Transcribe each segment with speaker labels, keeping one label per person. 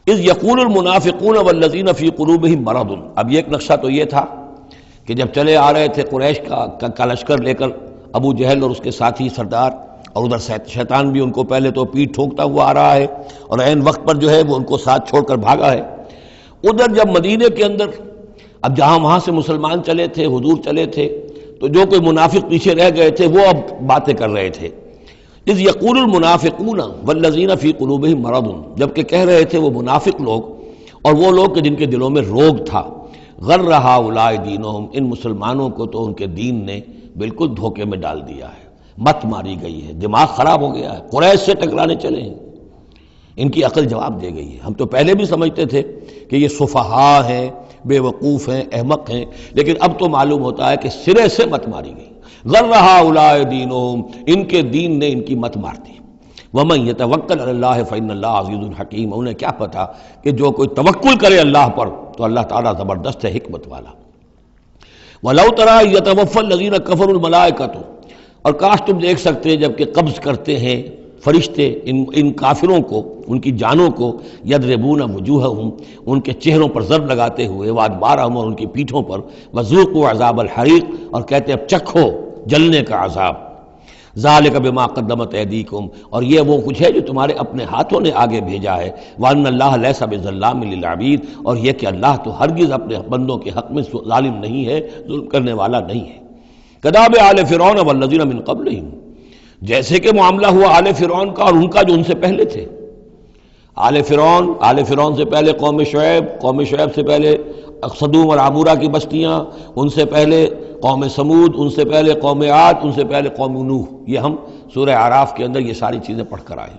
Speaker 1: اذ یقول المنافقون والذین فی قلوبہم مرض. اب یہ ایک نقشہ تو یہ تھا کہ جب چلے آ رہے تھے قریش کا لشکر لے کر ابو جہل اور اس کے ساتھی سردار، اور ادھر شیطان بھی ان کو پہلے تو پیٹھ ٹھوکتا ہوا آ رہا ہے اور عین وقت پر جو ہے وہ ان کو ساتھ چھوڑ کر بھاگا ہے. ادھر جب مدینے کے اندر اب جہاں وہاں سے مسلمان چلے تھے، حضور چلے تھے، تو جو کوئی منافق پیچھے رہ گئے تھے وہ اب باتیں کر رہے تھے. اذ یقول المنافقون والذین فی قلوبہم مرض، جبکہ کہہ رہے تھے وہ منافق لوگ اور وہ لوگ کہ جن کے دلوں میں روگ تھا، غر ہؤلاء دینہم، ان مسلمانوں کو تو ان کے دین نے بالکل دھوکے میں ڈال دیا ہے، مت ماری گئی ہے، دماغ خراب ہو گیا ہے، قریش سے ٹکرانے چلے ہیں، ان کی عقل جواب دے گئی ہے. ہم تو پہلے بھی سمجھتے تھے کہ یہ سفہاء ہیں، بے وقوف ہیں، احمق ہیں، لیکن اب تو معلوم ہوتا ہے کہ سرے سے مت ماری گئی. غر ہؤلاء دینہم، ان کے دین نے ان کی مت مار دی. ومن یتوکل علی اللہ فإن اللہ عزیز حکیم، انہیں کیا پتا کہ جو کوئی توکل کرے اللہ پر تو اللہ تعالیٰ زبردست ہے، حکمت والا. وَلَوْ تَرَىٰ يَتَوَفَّى الَّذِينَ كَفَرُوا الْمَلَائِكَةُ، اور کاش تم دیکھ سکتے جب کہ قبض کرتے ہیں فرشتے ان کافروں کو، ان کی جانوں کو، یضربون وجوہہم، ان کے چہروں پر ضرب لگاتے ہوئے، وادبارہم، اور ان کی پیٹھوں پر، وذوقوا عذاب الحریق، اور کہتے اب چکھو جلنے کا عذاب. ذالک بما قدمت ایدیکم، اور یہ وہ کچھ ہے جو تمہارے اپنے ہاتھوں نے آگے بھیجا ہے. وان اللہ لیس بظلام للعبید، اور یہ کہ اللہ تو ہرگز اپنے بندوں کے حق میں ظالم نہیں ہے، ظلم کرنے والا نہیں ہے. کداب آل فرعون والذین من قبلہم، جیسے کہ معاملہ ہوا آل فرعون کا اور ان کا جو ان سے پہلے تھے. آل فرعون سے پہلے قوم شعیب سے پہلے صدوم اور عمورہ کی بستیاں، ان سے پہلے قوم سمود، ان سے پہلے قوم عاد، ان سے پہلے قوم نوح. یہ ہم سورہ اعراف کے اندر یہ ساری چیزیں پڑھ کر آئے.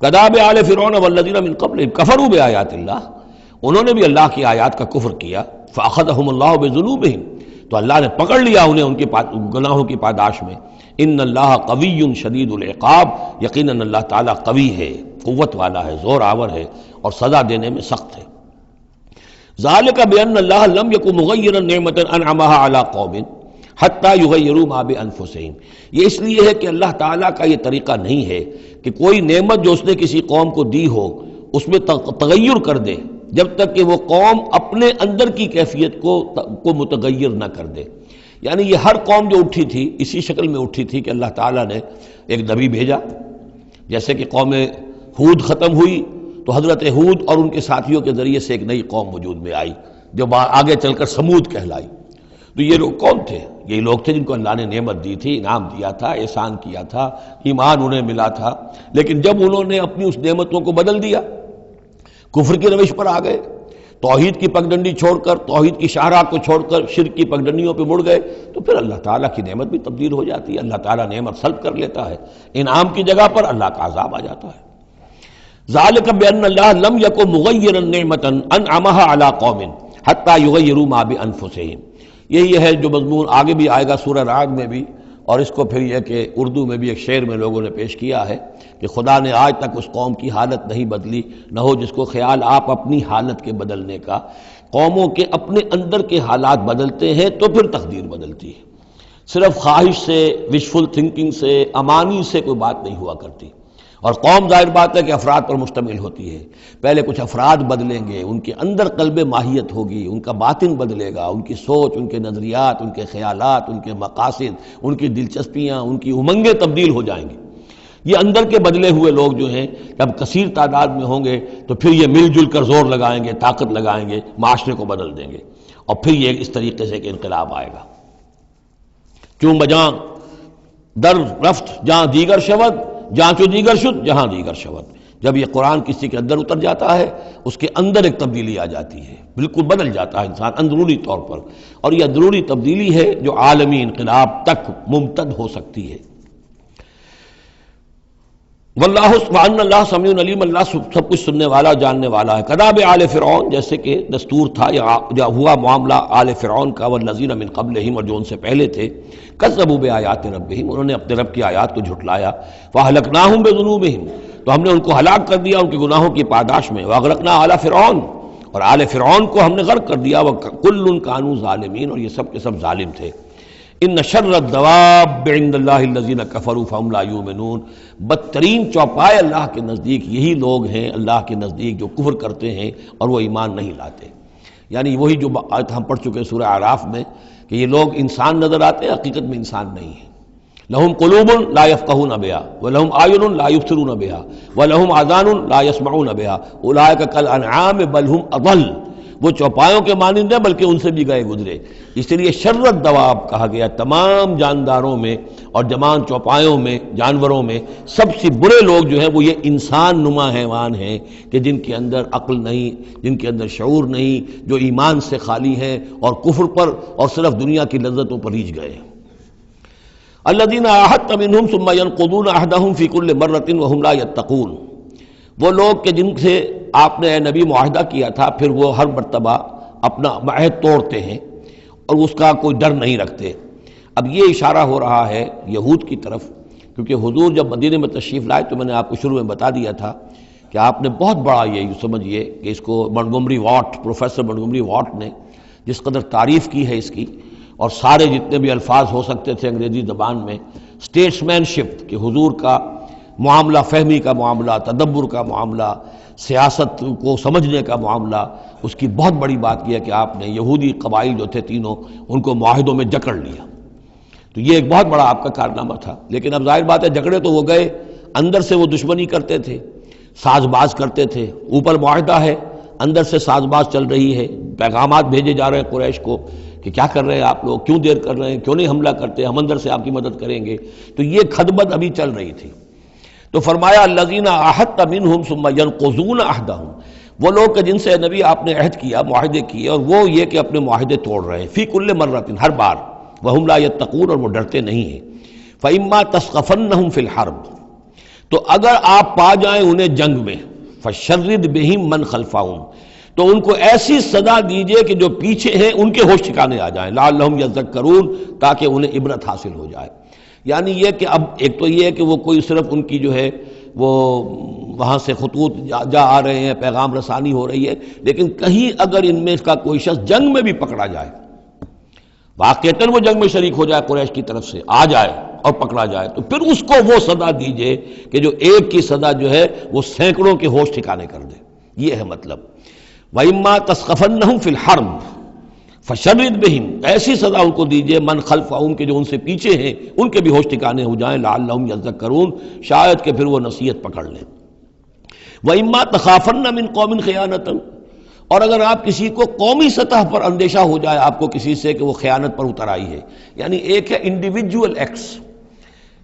Speaker 1: کداب آل فرعون والذین من قبلہم کفروا بآیات اللہ، انہوں نے بھی اللہ کی آیات کا کفر کیا. فاخذہم اللہ بذنوبہم، تو اللہ نے پکڑ لیا انہیں ان کے گناہوں کی پاداش میں. ان اللہ قوی شدید العقاب، یقیناً اللہ تعالیٰ قوی ہے، قوت والا ہے، زور آور ہے، اور سزا دینے میں سخت ہے. ذالک بان اللہ لم یکن مغیرا نعمۃ انعمها علی قوم حتی یغیروا ما بانفسہم، یہ اس لیے ہے کہ اللہ تعالیٰ کا یہ طریقہ نہیں ہے کہ کوئی نعمت جو اس نے کسی قوم کو دی ہو اس میں تغیر کر دے جب تک کہ وہ قوم اپنے اندر کی کیفیت کو متغیر نہ کر دے. یعنی یہ ہر قوم جو اٹھی تھی اسی شکل میں اٹھی تھی کہ اللہ تعالیٰ نے ایک نبی بھیجا. جیسے کہ قوم ہود ختم ہوئی تو حضرت ہود اور ان کے ساتھیوں کے ذریعے سے ایک نئی قوم وجود میں آئی جو آگے چل کر سمود کہلائی. تو یہ لوگ کون تھے؟ یہ لوگ تھے جن کو اللہ نے نعمت دی تھی، انعام دیا تھا، احسان کیا تھا، ایمان انہیں ملا تھا. لیکن جب انہوں نے اپنی اس نعمتوں کو بدل دیا، کفر کی روش پر آ گئے، توحید کی پگڈنڈی چھوڑ کر، توحید کی شاہراہ کو چھوڑ کر شرک کی پگڈنڈیوں پہ مڑ گئے، تو پھر اللہ تعالیٰ کی نعمت بھی تبدیل ہو جاتی ہے. اللہ تعالیٰ نعمت سلب کر لیتا ہے، انعام کی جگہ پر اللہ کا عذاب آ جاتا ہے. ذالک بان اللہ لم یکن مغیرا نعمۃ انعمها علی قوم حتی یغیروا ما بانفسہم. یہی ہے جو مضمون آگے بھی آئے گا سورہ رعد میں بھی، اور اس کو پھر یہ کہ اردو میں بھی ایک شعر میں لوگوں نے پیش کیا ہے کہ خدا نے آج تک اس قوم کی حالت نہیں بدلی، نہ ہو جس کو خیال آپ اپنی حالت کے بدلنے کا. قوموں کے اپنے اندر کے حالات بدلتے ہیں تو پھر تقدیر بدلتی ہے. صرف خواہش سے، وشفل تھنکنگ سے، امانی سے کوئی بات نہیں ہوا کرتی. اور قوم ظاہر بات ہے کہ افراد پر مشتمل ہوتی ہے. پہلے کچھ افراد بدلیں گے، ان کے اندر قلب ماہیت ہوگی، ان کا باطن بدلے گا، ان کی سوچ، ان کے نظریات، ان کے خیالات، ان کے مقاصد، ان کی دلچسپیاں، ان کی امنگیں تبدیل ہو جائیں گی. یہ اندر کے بدلے ہوئے لوگ جو ہیں جب کثیر تعداد میں ہوں گے تو پھر یہ مل جل کر زور لگائیں گے، طاقت لگائیں گے، معاشرے کو بدل دیں گے، اور پھر یہ اس طریقے سے کہ انقلاب آئے گا. چون بجاں در رفت جہاں دیگر شود، جہاں چو دیگر شد جہاں دیگر شود. جب یہ قرآن کسی کے اندر اتر جاتا ہے اس کے اندر ایک تبدیلی آ جاتی ہے، بالکل بدل جاتا ہے انسان اندرونی طور پر. اور یہ اندرونی تبدیلی ہے جو عالمی انقلاب تک ممتد ہو سکتی ہے. واللہ وان اللہ سمیع علیم، اللہ سب کچھ سننے والا جاننے والا ہے. کداب آل فرعون، جیسے کہ دستور تھا یا ہوا معاملہ آل فرعون کا، والذین من قبلہم، اور جو ان سے پہلے تھے، کذبوا بآیات ربہم، انہوں نے اپنے رب کی آیات کو جھٹلایا. فاہلکناہم بذنوبہم، تو ہم نے ان کو ہلاک کر دیا ان کے گناہوں کی پاداش میں. واغرقنا آل فرعون، اور آل فرعون کو ہم نے غرق کر دیا. وکل کانوا ظالمین، اور یہ سب کے سب ظالم تھے. ان شر الدواب عند اللہ الذین کفروا فهم لا یؤمنون، بدترین چوپائے اللہ کے نزدیک یہی لوگ ہیں اللہ کے نزدیک جو کفر کرتے ہیں اور وہ ایمان نہیں لاتے۔ یعنی وہی جو آیت ہم پڑھ چکے سورہ اعراف میں کہ یہ لوگ انسان نظر آتے ہیں، حقیقت میں انسان نہیں ہیں۔ لہم قلوب لا یفقہون بہا ولہم اعین لا یبصرون بہا ولہم آذان لا یسمعون بہا اولئک کالانعام بل ہم اضل، وہ چوپایوں کے مانند ہیں بلکہ ان سے بھی گئے گزرے۔ اس لیے شر الدواب کہا گیا، تمام جانداروں میں اور جمان چوپایوں میں، جانوروں میں سب سے برے لوگ جو ہیں وہ یہ انسان نما حیوان ہیں کہ جن کے اندر عقل نہیں، جن کے اندر شعور نہیں، جو ایمان سے خالی ہیں اور کفر پر اور صرف دنیا کی لذتوں پر ریجھ گئے ہیں۔ الذین عاہدت منہم ثم ینقضون عہدہم فی کل مرۃ وہم لا یتقون، وہ لوگ کہ جن سے آپ نے اے نبی معاہدہ کیا تھا پھر وہ ہر مرتبہ اپنا عہد توڑتے ہیں اور اس کا کوئی ڈر نہیں رکھتے۔ اب یہ اشارہ ہو رہا ہے یہود کی طرف، کیونکہ حضور جب مدینے میں تشریف لائے تو میں نے آپ کو شروع میں بتا دیا تھا کہ آپ نے بہت بڑا یہ سمجھیے کہ اس کو Montgomery what, professor Montgomery what نے جس قدر تعریف کی ہے اس کی، اور سارے جتنے بھی الفاظ ہو سکتے تھے انگریزی زبان میں، اسٹیٹسمین شپ کہ حضور کا معاملہ، فہمی کا معاملہ، تدبر کا معاملہ، سیاست کو سمجھنے کا معاملہ، اس کی بہت بڑی بات یہ ہے کہ آپ نے یہودی قبائل جو تھے تینوں ان کو معاہدوں میں جکڑ لیا۔ تو یہ ایک بہت بڑا آپ کا کارنامہ تھا، لیکن اب ظاہر بات ہے جکڑے تو وہ گئے، اندر سے وہ دشمنی کرتے تھے، ساز باز کرتے تھے۔ اوپر معاہدہ ہے، اندر سے ساز باز چل رہی ہے، پیغامات بھیجے جا رہے ہیں قریش کو کہ کیا کر رہے ہیں آپ لوگ، کیوں دیر کر رہے ہیں، کیوں نہیں حملہ کرتے، ہم اندر سے آپ کی مدد کریں گے۔ تو یہ کھدبد ابھی چل رہی تھی۔ تو فرمایا الذین عاہدت منہم ثم ینقضون عہدہم، وہ لوگ کہ جن سے نبی آپ نے عہد کیا، معاہدے کیے، اور وہ یہ کہ اپنے معاہدے توڑ رہے ہیں، فی کل مرۃ، ہر بار، وہم لا یتقون، اور وہ ڈرتے نہیں ہیں۔ فإما تثقفنہم فی الحرب، تو اگر آپ پا جائیں انہیں جنگ میں، فشرد بہم من خلفہم، تو ان کو ایسی صدا دیجئے کہ جو پیچھے ہیں ان کے ہوش ٹھکانے آ جائیں، لعلہم یذکرون، تاکہ انہیں عبرت حاصل ہو جائے۔ یعنی یہ کہ اب ایک تو یہ ہے کہ وہ کوئی صرف ان کی جو ہے وہ وہاں سے خطوط جا آ رہے ہیں، پیغام رسانی ہو رہی ہے، لیکن کہیں اگر ان میں کا کوئی شخص جنگ میں بھی پکڑا جائے، واقعتاً وہ جنگ میں شریک ہو جائے، قریش کی طرف سے آ جائے اور پکڑا جائے، تو پھر اس کو وہ صدا دیجئے کہ جو ایک کی صدا جو ہے وہ سینکڑوں کے ہوش ٹھکانے کر دے۔ یہ ہے مطلب۔ وَإِمَّا تَثْقَفَنَّهُمْ فِي الْحَرْبِ فَشَرِّدْ بِهِمْ، ایسی سزا ان کو دیجئے من خلفہم کے جو ان سے پیچھے ہیں ان کے بھی ہوش ٹھکانے ہو جائیں، لعلہم یذکرون، شاید کہ پھر وہ نصیحت پکڑ لیں۔ وَإِمَّا تَخَافَنَّ مِنْ قَوْمٍ خِيَانَةً، اور اگر آپ کسی کو قومی سطح پر اندیشہ ہو جائے آپ کو کسی سے کہ وہ خیانت پر اتر آئی ہے، یعنی ایک ہے انڈیویجول ایکٹس،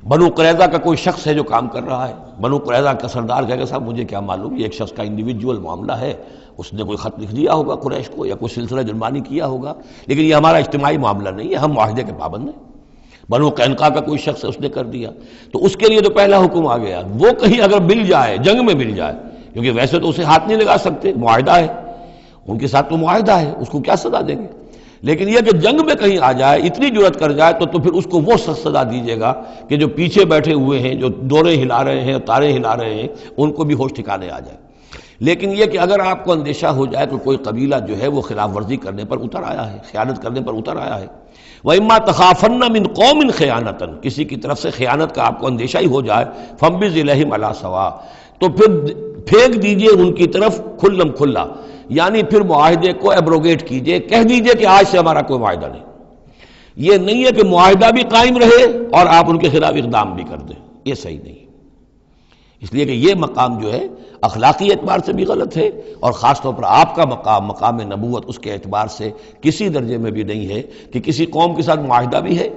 Speaker 1: بنو قریظہ کا کوئی شخص ہے جو کام کر رہا ہے، بنو قریظہ کا سردار کہے گا صاحب مجھے کیا معلوم، یہ ایک شخص کا انڈیویجول معاملہ ہے، اس نے کوئی خط لکھ دیا ہوگا قریش کو یا کوئی سلسلہ جرمانی کیا ہوگا، لیکن یہ ہمارا اجتماعی معاملہ نہیں ہے، ہم معاہدے کے پابند ہیں۔ بنو قینقاع کا کوئی شخص ہے اس نے کر دیا، تو اس کے لیے تو پہلا حکم آ گیا، وہ کہیں اگر مل جائے، جنگ میں مل جائے، کیونکہ ویسے تو اسے ہاتھ نہیں لگا سکتے، معاہدہ ہے ان کے ساتھ، تو معاہدہ ہے، اس کو کیا سزا دیں گے، لیکن یہ کہ جنگ میں کہیں آ جائے، اتنی جرأت کر جائے تو پھر اس کو وہ سزا دیجیے گا کہ جو پیچھے بیٹھے ہوئے ہیں، جو ڈورے ہلا رہے ہیں، تارے ہلا رہے ہیں، ان کو بھی ہوش ٹھکانے آ جائے۔ لیکن یہ کہ اگر آپ کو اندیشہ ہو جائے کہ کوئی قبیلہ جو ہے وہ خلاف ورزی کرنے پر اتر آیا ہے، خیانت کرنے پر اتر آیا ہے، وَإِمَّا تَخَافَنَّ مِنْ قَوْمٍ خِيَانَةً، کسی کی طرف سے خیانت کا آپ کو اندیشہ ہی ہو جائے، فَانبِذْ إِلَيْهِمْ عَلَىٰ سَوَاءٍ، تو پھر پھینک دیجئے ان کی طرف کھلم کھلا، یعنی پھر معاہدے کو ایبروگیٹ کیجئے، کہہ دیجئے کہ آج سے ہمارا کوئی معاہدہ نہیں۔ یہ نہیں ہے کہ معاہدہ بھی قائم رہے اور آپ ان کے خلاف اقدام بھی کر دیں، یہ صحیح نہیں، اس لیے کہ یہ مقام جو ہے اخلاقی اعتبار سے بھی غلط ہے، اور خاص طور پر آپ کا مقام، مقام نبوت، اس کے اعتبار سے کسی درجے میں بھی نہیں ہے کہ کسی قوم کے ساتھ معاہدہ بھی ہے،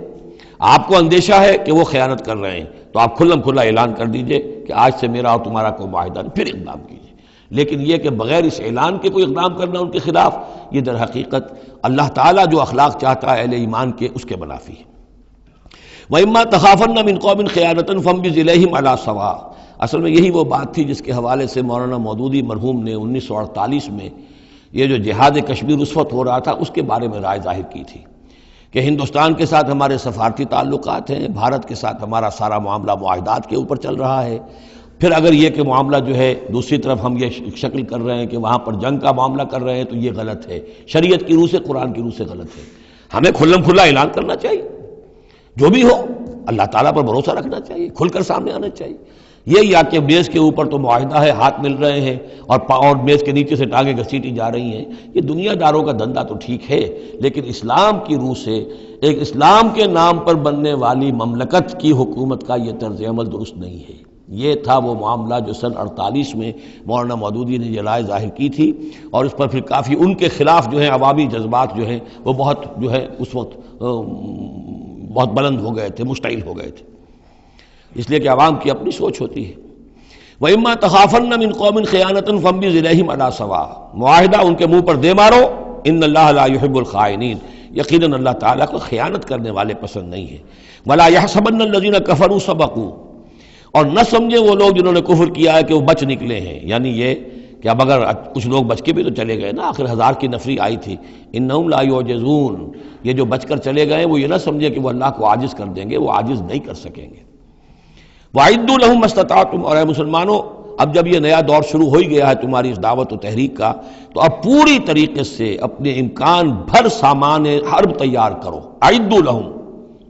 Speaker 1: آپ کو اندیشہ ہے کہ وہ خیانت کر رہے ہیں، تو آپ کھلم کھلا اعلان کر دیجئے کہ آج سے میرا اور تمہارا کوئی معاہدہ نہیں، پھر اقدام کیجئے۔ لیکن یہ کہ بغیر اس اعلان کے کوئی اقدام کرنا ان کے خلاف، یہ در حقیقت اللہ تعالیٰ جو اخلاق چاہتا ہے اہل ایمان کے، اس کے منافی ہے۔ وَإِمَّا تَخَافَنَّ مِنْ قَوْمٍ خِيَانَةً فَانبِذْ إِلَيْهِمْ عَلَىٰ سَوَاءٍ، اصل میں یہی وہ بات تھی جس کے حوالے سے مولانا مودودی مرحوم نے 1948 میں یہ جو جہاد کشمیر اس وقت ہو رہا تھا اس کے بارے میں رائے ظاہر کی تھی کہ ہندوستان کے ساتھ ہمارے سفارتی تعلقات ہیں، بھارت کے ساتھ ہمارا سارا معاملہ معاہدات کے اوپر چل رہا ہے، پھر اگر یہ کہ معاملہ جو ہے دوسری طرف ہم یہ شکل کر رہے ہیں کہ وہاں پر جنگ کا معاملہ کر رہے ہیں، تو یہ غلط ہے، شریعت کی روح سے، قرآن کی روح سے غلط ہے، ہمیں کھلم کھلا اعلان کرنا چاہیے جو بھی ہو اللہ تعالیٰ پر بھروسہ رکھنا چاہیے، کھل کر سامنے آنا چاہیے۔ یہ یا کہ میز کے اوپر تو معاہدہ ہے، ہاتھ مل رہے ہیں اور میز کے نیچے سے ٹانگیں گھسیٹی جا رہی ہیں، یہ دنیا داروں کا دھندا تو ٹھیک ہے، لیکن اسلام کی روح سے ایک اسلام کے نام پر بننے والی مملکت کی حکومت کا یہ طرز عمل درست نہیں ہے۔ یہ تھا وہ معاملہ جو سن 48 میں مولانا مودودی نے یہ رائے ظاہر کی تھی، اور اس پر پھر کافی ان کے خلاف جو ہیں عوامی جذبات جو ہیں وہ بہت جو ہے اس وقت بہت بلند ہو گئے تھے، مشتعل ہو گئے تھے، اس لیے کہ عوام کی اپنی سوچ ہوتی ہے۔ وَإِمَّا تَخَافَنَّ مِنْ قَوْمٍ خِيَانَةً فَانبِذْ إِلَيْهِمْ عَلَىٰ سَوَاءٍ، معاہدہ ان کے منہ پر دے مارو، ان اللہ لا يحب الخائنین، یقیناً اللہ تعالیٰ کو خیانت کرنے والے پسند نہیں ہیں۔ وَلَا يَحْسَبَنَّ الَّذِينَ كَفَرُوا سَبَقُوا، اور نہ سمجھے وہ لوگ جنہوں نے کفر کیا ہے کہ وہ بچ نکلے ہیں، یعنی یہ کہ اب اگر کچھ لوگ بچ کے بھی تو چلے گئے نا، آخر 1000 کی نفری آئی تھی، انہم لا یعجزون، یہ جو بچ کر چلے گئے وہ یہ نہ سمجھے کہ وہ اللہ کو عاجز کر دیں گے، وہ عاجز نہیں کر سکیں گے۔ وَأَعِدُّوا لَهُم مَّا اسْتَطَعْتُمْ، اور اے مسلمانوں اب جب یہ نیا دور شروع ہو ہی گیا ہے تمہاری اس دعوت و تحریک کا، تو اب پوری طریقے سے اپنے امکان بھر سامان حرب تیار کرو۔ اعدوا لہم،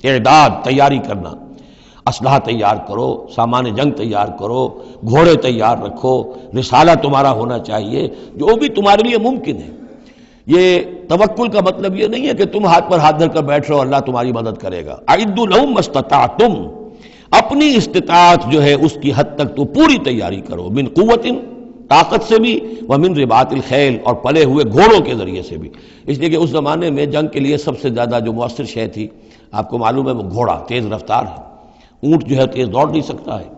Speaker 1: اعداد تیاری کرنا، اسلحہ تیار کرو، سامان جنگ تیار کرو، گھوڑے تیار رکھو، رسالہ تمہارا ہونا چاہیے، جو بھی تمہارے لیے ممکن ہے۔ یہ توکل کا مطلب یہ نہیں ہے کہ تم ہاتھ پر ہاتھ دھر کر بیٹھ رہو اللہ تمہاری مدد کرے گا۔ اعدوا لہم ما استطعتم، اپنی استطاعت جو ہے اس کی حد تک تو پوری تیاری کرو، من قوت، طاقت سے بھی، ومن رباط الخیل، اور پلے ہوئے گھوڑوں کے ذریعے سے بھی، اس لیے کہ اس زمانے میں جنگ کے لیے سب سے زیادہ جو مؤثر شے تھی آپ کو معلوم ہے وہ گھوڑا، تیز رفتار ہے، اونٹ جو ہے تیز دوڑ نہیں سکتا ہے۔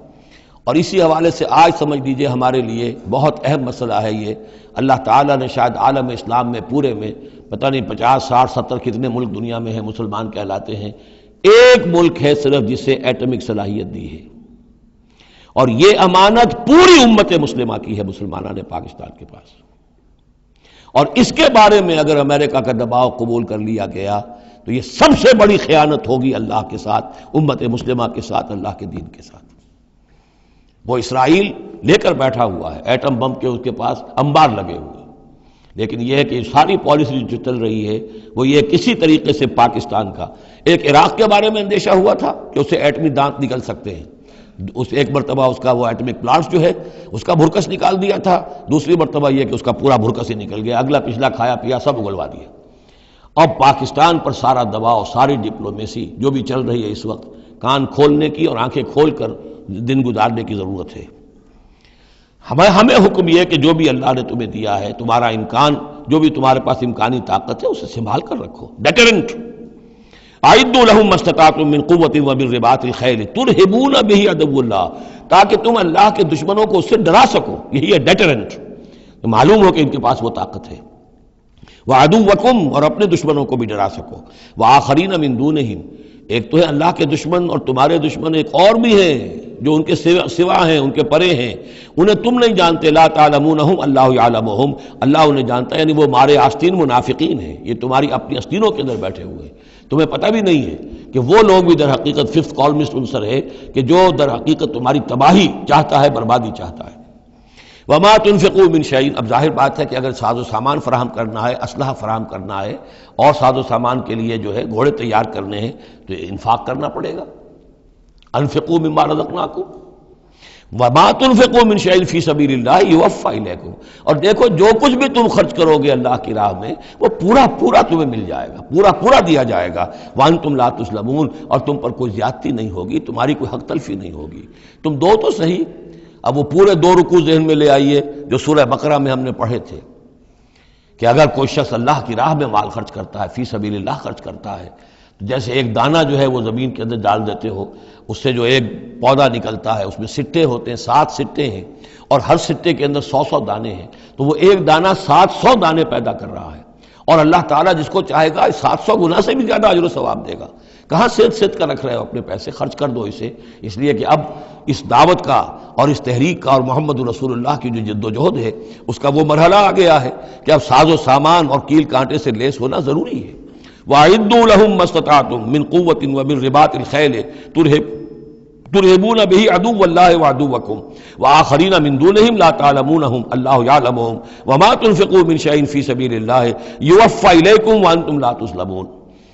Speaker 1: اور اسی حوالے سے آج سمجھ لیجئے ہمارے لیے بہت اہم مسئلہ ہے یہ، اللہ تعالیٰ نے شاید عالم اسلام میں پورے میں پتہ نہیں 50 60 70 کتنے ملک دنیا میں ہیں مسلمان کہلاتے ہیں، ایک ملک ہے صرف جسے ایٹمک صلاحیت دی ہے، اور یہ امانت پوری امت مسلمہ کی ہے، مسلمانوں نے پاکستان کے پاس، اور اس کے بارے میں اگر امریکہ کا دباؤ قبول کر لیا گیا تو یہ سب سے بڑی خیانت ہوگی اللہ کے ساتھ، امت مسلمہ کے ساتھ، اللہ کے دین کے ساتھ۔ وہ اسرائیل لے کر بیٹھا ہوا ہے ایٹم بم کے، اس کے پاس انبار لگے ہوئے، لیکن یہ ہے کہ ساری پالیسی جو چل رہی ہے وہ یہ کسی طریقے سے پاکستان کا، ایک عراق کے بارے میں اندیشہ ہوا تھا کہ اسے ایٹمی دانت نکل سکتے ہیں، اس ایک مرتبہ اس کا وہ ایٹمک پلانٹ جو ہے اس کا بھرکس نکال دیا تھا، دوسری مرتبہ یہ کہ اس کا پورا بھرکس ہی نکل گیا، اگلا پچھلا کھایا پیا سب اگلوا دیا۔ اب پاکستان پر سارا دباؤ، ساری ڈپلومیسی جو بھی چل رہی ہے اس وقت، کان کھولنے کی اور آنکھیں کھول کر دن گزارنے کی ضرورت ہے۔ ہمیں حکم یہ کہ جو بھی اللہ نے تمہیں دیا ہے، تمہارا امکان، جو بھی تمہارے پاس امکانی طاقت ہے اسے سنبھال کر رکھو، ڈیٹرنٹ۔ اعدوا لہم ما استطعتم من قوت ومن رباط الخیل ترہبون بہ عدو اللہ، تاکہ تم اللہ کے دشمنوں کو اس سے ڈرا سکو، یہی ہے ڈیٹرنٹ، معلوم ہو کہ ان کے پاس وہ طاقت ہے۔ وعدوکم، اور اپنے دشمنوں کو بھی ڈرا سکو، وآخرین من دونہم، ایک تو ہے اللہ کے دشمن اور تمہارے دشمن ایک اور بھی ہیں جو ان کے سوا ہیں، ان کے پرے ہیں، انہیں تم نہیں جانتے، لا تعلمونہم اللہ یعلمہم، اللہ انہیں جانتا ہے، یعنی وہ مارے آستین منافقین ہیں، یہ تمہاری اپنی آستینوں کے اندر بیٹھے ہوئے ہیں، تمہیں پتہ بھی نہیں ہے کہ وہ لوگ بھی در حقیقت ففتھ کالمسٹ عنصر ہے کہ جو در حقیقت تمہاری تباہی چاہتا ہے، بربادی چاہتا ہے۔ وما تنفقوا من شيء، اب ظاہر بات ہے کہ اگر ساز و سامان فراہم کرنا ہے، اسلحہ فراہم کرنا ہے، اور ساز و سامان کے لیے جو ہے گھوڑے تیار کرنے ہیں تو انفاق کرنا پڑے گا۔ انفقوا مما رزقناکم وما تنفقوا من شيء في سبيل الله يوفى اليكم، اور دیکھو جو کچھ بھی تم خرچ کرو گے اللہ کی راہ میں وہ پورا پورا تمہیں مل جائے گا، پورا پورا دیا جائے گا، وانتم لا تظلمون، اور تم پر کوئی زیادتی نہیں ہوگی، تمہاری کوئی حق تلفی نہیں ہوگی۔ تم دو تو صحیح، اب وہ پورے 2 رکوع ذہن میں لے آئیے جو سورہ بقرہ میں ہم نے پڑھے تھے کہ اگر کوئی شخص اللہ کی راہ میں مال خرچ کرتا ہے، فی سبیل اللہ خرچ کرتا ہے، تو جیسے ایک دانہ جو ہے وہ زمین کے اندر ڈال دیتے ہو، اس سے جو ایک پودا نکلتا ہے اس میں سٹے ہوتے ہیں، 7 سٹے ہیں، اور ہر سٹے کے اندر 100 دانے ہیں، تو وہ ایک دانہ 700 دانے پیدا کر رہا ہے، اور اللہ تعالیٰ جس کو چاہے گا 700 گنا سے بھی زیادہ اجر و ثواب دے گا۔ کہاں سیدھ کر رکھ رہے ہو اپنے پیسے، خرچ کر دو اسے، اس لیے کہ اب اس دعوت کا اور اس تحریک کا اور محمد رسول اللہ کی جو جد و جہد ہے اس کا وہ مرحلہ آ گیا ہے کہ اب ساز و سامان اور کیل کانٹے سے لیس ہونا ضروری ہے۔ وَأَعِدُّوا لَهُم مَّا اسْتَطَعْتُم مِّن قُوَّةٍ وَمِن رِّبَاطِ الْخَيْلِ ترہبون بہ عدو اللہ وعدوکم وآخرین من دونہم لا تعلمونہم اللہ یعلمہم وما تنفقوا من شیء فی سبیل اللہ یوفی الیکم وانتم لا تظلمون۔